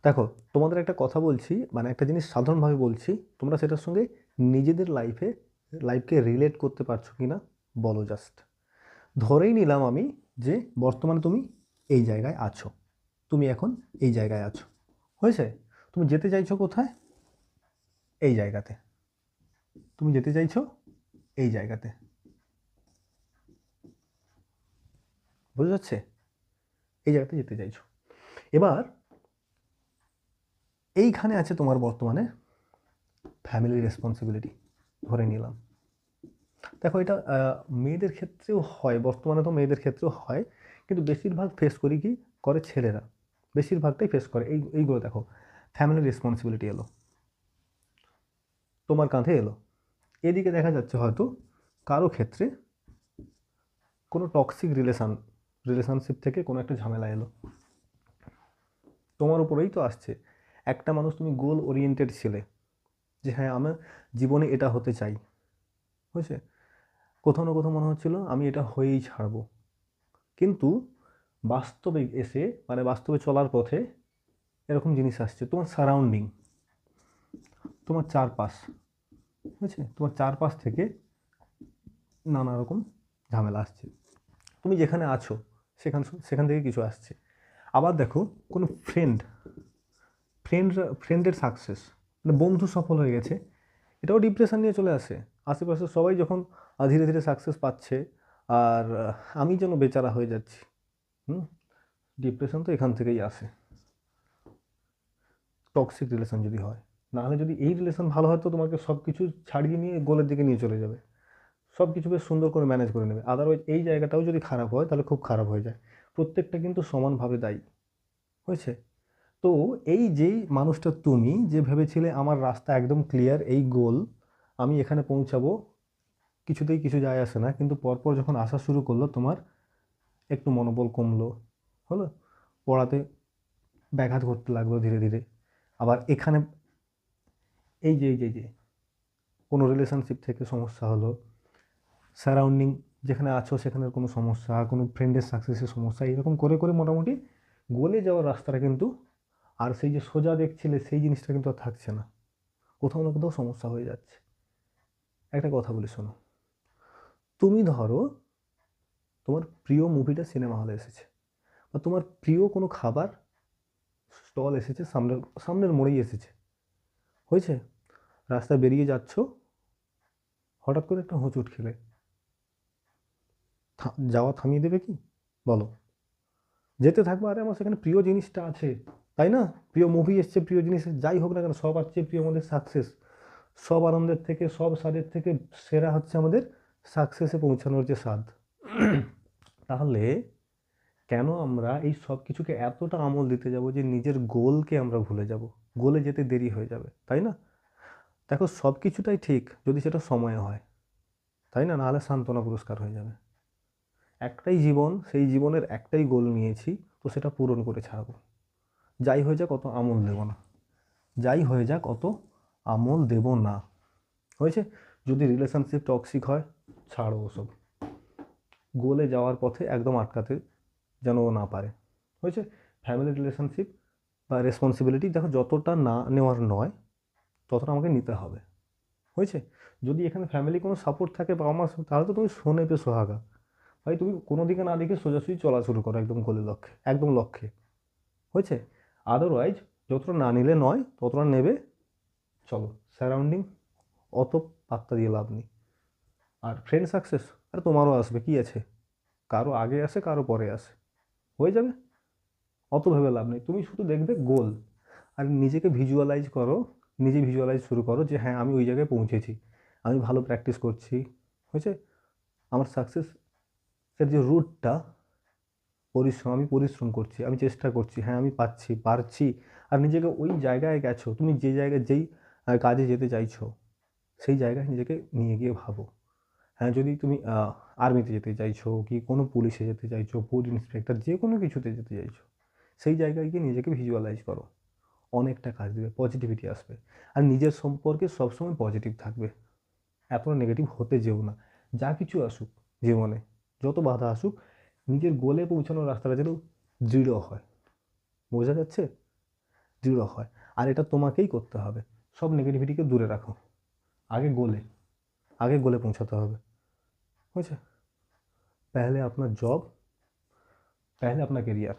দেখো, তোমাদের একটা কথা বলছি, মানে একটা জিনিস সাধারণভাবে বলছি, তোমরা সেটার সঙ্গে নিজেদের লাইফকে রিলেট করতে পারছো কি না বলো জাস্ট। ধরেই নিলাম আমি যে বর্তমানে তুমি এই জায়গায় আছো, তুমি এখন এই জায়গায় আছো, হয়েছে? তুমি যেতে চাইছো কোথায়? এই জায়গাতে। তুমি যেতে চাইছো এই জায়গাতে, বুঝা যাচ্ছে? এই জায়গাতে যেতে চাইছো। এবার এইখানে আছে তোমার বর্তমানে ফ্যামিলি রেসপন্সিবিলিটি, ধরে নিলাম। দেখো, এটা মেয়েদের ক্ষেত্রেও হয়, বর্তমানে তো মেয়েদের ক্ষেত্রেও হয়, কিন্তু বেশিরভাগ ফেস করি কি করে ছেলেরা, বেশিরভাগটাই ফেস করে এইগুলো। দেখো, ফ্যামিলি রেসপন্সিবিলিটি এলো, তোমার কাঁধে এলো। এদিকে দেখা যাচ্ছে হয়তো কারো ক্ষেত্রে কোনো টক্সিক রিলেশনশিপ থেকে কোনো একটা ঝামেলা এলো, তোমার উপরেই তো আসছে। একটা মানুষ, তুমি গোল ওরিয়েন্টেড ছিলে যে হ্যাঁ আমার জীবনে এটা হতে চাই, হয়েছে? কোথাও না কোথাও মনে হচ্ছিল আমি এটা হয়েই ছাড়বো, কিন্তু বাস্তবে এসে, মানে বাস্তবে চলার পথে এরকম জিনিস আসছে তোমার সারাউন্ডিং, তোমার চারপাশ, বুঝছে? তোমার চারপাশ থেকে নানা রকম ঝামেলা আসছে। তুমি যেখানে আছো সেখান সেখান থেকে কিছু আসছে। আবার দেখো, কোনো ফ্রেন্ডের সাকসেস, মানে বন্ধু সফল হয়ে গেছে, এটাও ডিপ্রেশন নিয়ে চলে আসে। আশেপাশে সবাই যখন ধীরে ধীরে সাকসেস পাচ্ছে, আর আমি যেন বেচারা হয়ে যাচ্ছি। হুম, ডিপ্রেশন তো এখান থেকেই আসে, টক্সিক রিলেশন যদি হয়। নাহলে যদি এই রিলেশন ভালো হয় তো তোমাকে সব কিছু ছাড়িয়ে নিয়ে গোলের দিকে নিয়ে চলে যাবে, সব কিছু বেশ সুন্দর করে ম্যানেজ করে নেবে। আদারওয়াইজ এই জায়গাটাও যদি খারাপ হয় তাহলে খুব খারাপ হয়ে যায়। প্রত্যেকটা কিন্তু সমানভাবে দায়ী, হয়েছে? তো এই যেই মানুষটা তুমি যে ভেবেছিলে আমার রাস্তা একদম ক্লিয়ার, এই গোল, আমি এখানে পৌঁছাবো, কিছুতেই কিছু যায় আসে না, কিন্তু পরপর যখন আসা শুরু করলো তোমার একটু মনোবল কমলো, হলো, পড়াতে ব্যাঘাত ঘটতে লাগলো ধীরে ধীরে। আবার এখানে এই যে কোনো রিলেশনশিপ থেকে সমস্যা হলো, সারাউন্ডিং যেখানে আছো সেখানের কোনো সমস্যা, কোনো ফ্রেন্ডের সাকসেসের সমস্যা, এরকম করে করে মোটামুটি গলে যাওয়ার রাস্তাটা কিন্তু, আর সেই যে সোজা দেখছিলে সেই জিনিসটা কিন্তু আর থাকছে না, কোথাও না কোথাও সমস্যা হয়ে যাচ্ছে। একটা কথা বলি শোনো, তুমি ধরো তোমার প্রিয় মুভিটা সিনেমা হলে এসেছে, বা তোমার প্রিয় কোনো খাবার স্টল এসেছে, সামনের সামনের মোড়েই এসেছে, হয়েছে? রাস্তায় বেরিয়ে যাচ্ছ, হঠাৎ করে একটা হোঁচট খেলে যাওয়া থামিয়ে দেবে কি বলো? যেতে থাকবো, আরে আমার সেখানে প্রিয় জিনিসটা আছে, তাই না? প্রিয় মুভি এসছে, প্রিয় জিনিস যাই হোক না কেন, সব আছে প্রিয় আমাদের সাকসেস। সব আনন্দের থেকে, সব স্বাদের থেকে সেরা হচ্ছে আমাদের সাকসেসে পৌঁছানোর যে স্বাদ। তাহলে কেন আমরা এই সব কিছুকে এতটা আমল দিতে যাব যে নিজের গোলকে আমরা ভুলে যাব? গোলে যেতে দেরি হয়ে যাবে, তাই না? দেখো, সব কিছুটাই ঠিক যদি সেটা সময়ে হয়, তাই না? নাহলে সান্ত্বনা পুরস্কার হয়ে যাবে। একটাই জীবন, সেই জীবনের একটাই গোল নিয়েছি, তো সেটা পূরণ করে ছাড়বো। যাই হয়ে যাক অত আমল দেব না, যাই হয়ে যাক অত আমল দেব না, হয়েছে? যদি রিলেশনশিপ টক্সিক হয়, ছাড়ো ওসব, গোলে যাওয়ার পথে একদম আটকাতে যেন ও না পারে, হয়েছে? ফ্যামিলি রিলেশনশিপ বা রেসপন্সিবিলিটি, দেখো, যতটা না নেওয়ার নয় ততটা আমাকে নিতে হবে, হয়েছে? যদি এখানে ফ্যামিলি কোনো সাপোর্ট থাকে বা আমার, তাহলে তো তুমি শোনে পে সোহাগা, ভাই তুমি কোনো দিকে না দেখে সোজাসুজি চলা শুরু করো একদম গোলের লক্ষ্যে, একদম লক্ষ্যে, হয়েছে? আদারওয়াইজ যতটা না নিলে নয় ততটা নেবে, চলো। সারাউন্ডিং অত পাত্তা দিয়ে লাভ নেই। আর ফ্রেন্ড সাকসেস, আরে তোমারও আসবে, কি আছে? কারো আগে আসে, কারো পরে আসে, হয়ে যাবে। অত ভেবে লাভ নেই, তুমি শুধু দেখবে গোল, আর নিজেকে ভিজুয়ালাইজ করো, নিজে ভিজুয়ালাইজ শুরু করো যে হ্যাঁ আমি ওই জায়গায় পৌঁছেছি, আমি ভালো প্র্যাকটিস করছি, হয়েছে? আমার সাকসেসের যে রুটটা, পরিশ্রম, আমি পরিশ্রম করছি, আমি চেষ্টা করছি, হ্যাঁ আমি পারছি। আর নিজেকে ওই জায়গায় গেছো, তুমি যে জায়গায় যেই কাজে যেতে চাইছো সেই জায়গায় নিজেকে নিয়ে গিয়ে ভাবো। হ্যাঁ, যদি তুমি আর্মিতে যেতে চাইছো, কি কোনো পুলিশে যেতে চাইছো, ফুড ইন্সপেক্টর, যে কোনো কিছুতে যেতে চাইছো, সেই জায়গায় গিয়ে নিজেকে ভিজুয়ালাইজ করো, অনেকটা কাজ দেবে, পজিটিভিটি আসবে। আর নিজের সম্পর্কে সবসময় পজিটিভ থাকবে, এতটা নেগেটিভ হতে যেও না। যা কিছু আসুক জীবনে, যত বাধা আসুক, নিজের গোলে পৌঁছানোর রাস্তাটা যেন দৃঢ় হয়, বোঝা যাচ্ছে? দৃঢ় হয়। আর এটা তোমাকেই করতে হবে। সব নেগেটিভিটিকে দূরে রাখো, আগে গোলে পৌঁছাতে হবে, বুঝছে? पहले अपना जॉब, पहले अपना কেরিয়ার,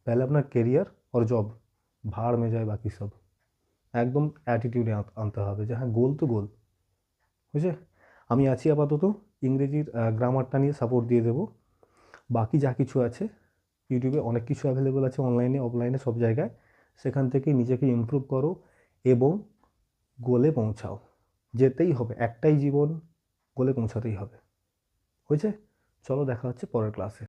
पहले अपना কেরিয়ার और জব, ভাড় में যায় বাকি সব। একদম অ্যাটিটিউডে আনতে হবে যে হ্যাঁ গোল তো গোল, বুঝছে? আমি আছি আপাতত, ইংরেজির গ্রামারটা নিয়ে সাপোর্ট দিয়ে দেবো। বাকি যা কিছু আছে ইউটিউবে অনেক কিছু অ্যাভেলেবল আছে, অনলাইনে অফলাইনে সব জায়গায়, সেখান থেকে নিজেকে ইমপ্রুভ করো এবং গোলে পৌঁছাও। যেতেই হবে, একটাই জীবন, গোলে পৌঁছাতেই হবে, হয়েছে? চলো দেখা হচ্ছে পরের ক্লাসে।